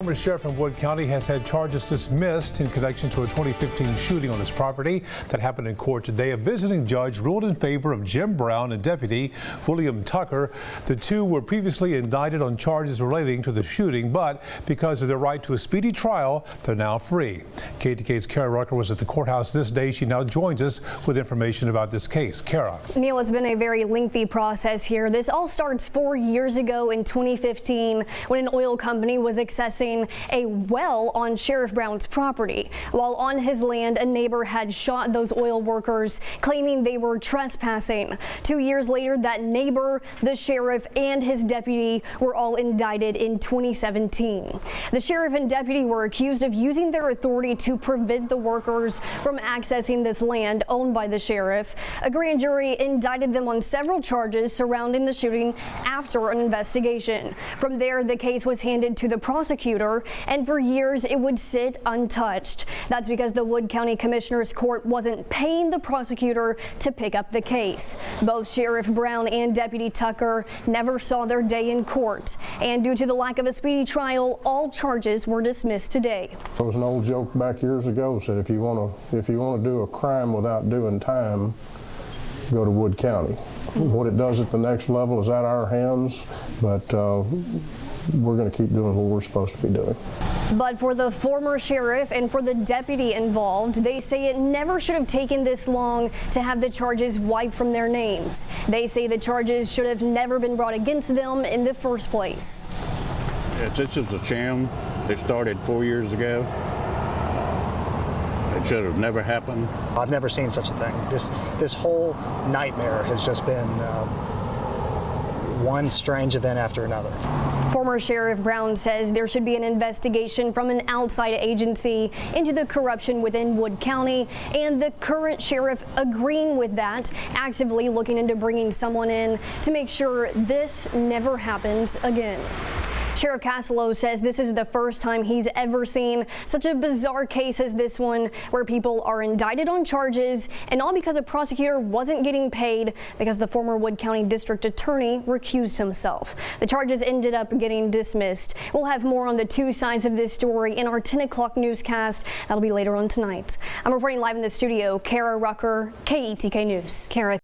Former sheriff in Wood County has had charges dismissed in connection to a 2015 shooting on his property that happened in court today. A visiting judge ruled in favor of Jim Brown and Deputy William Tucker. The two were previously indicted on charges relating to the shooting, but because of their right to a speedy trial, they're now free. KETK's Kara Rucker was at the courthouse this day. She now joins us with information about this case. Kara. Neil, it's been a very lengthy process here. This all starts 4 years ago in 2015 when an oil company was accessing a well on Sheriff Brown's property. While on his land, a neighbor had shot those oil workers, claiming they were trespassing. 2 years later, that neighbor, the sheriff, and his deputy were all indicted in 2017. The sheriff and deputy were accused of using their authority to prevent the workers from accessing this land owned by the sheriff. A grand jury indicted them on several charges surrounding the shooting after an investigation. From there, the case was handed to the prosecutor, and for years it would sit untouched. That's because the Wood County Commissioner's Court wasn't paying the prosecutor to pick up the case. Both Sheriff Brown and Deputy Tucker never saw their day in court, and due to the lack of a speedy trial, all charges were dismissed today. There was an old joke back years ago said if you want to do a crime without doing time, go to Wood County. What it does at the next level is out of our hands, but we're going to keep doing what we're supposed to be doing. But for the former sheriff and for the deputy involved, they say it never should have taken this long to have the charges wiped from their names. They say the charges should have never been brought against them in the first place. This is a sham. It started 4 years ago. It should have never happened. I've never seen such a thing. This whole nightmare has just been one strange event after another. Former Sheriff Brown says there should be an investigation from an outside agency into the corruption within Wood County, and the current sheriff agreeing with that, actively looking into bringing someone in to make sure this never happens again. Sheriff Castello says this is the first time he's ever seen such a bizarre case as this one, where people are indicted on charges, and all because a prosecutor wasn't getting paid because the former Wood County District Attorney recused himself. The charges ended up getting dismissed. We'll have more on the two sides of this story in our 10 o'clock newscast. That'll be later on tonight. I'm reporting live in the studio, Kara Rucker, KETK News. Kara.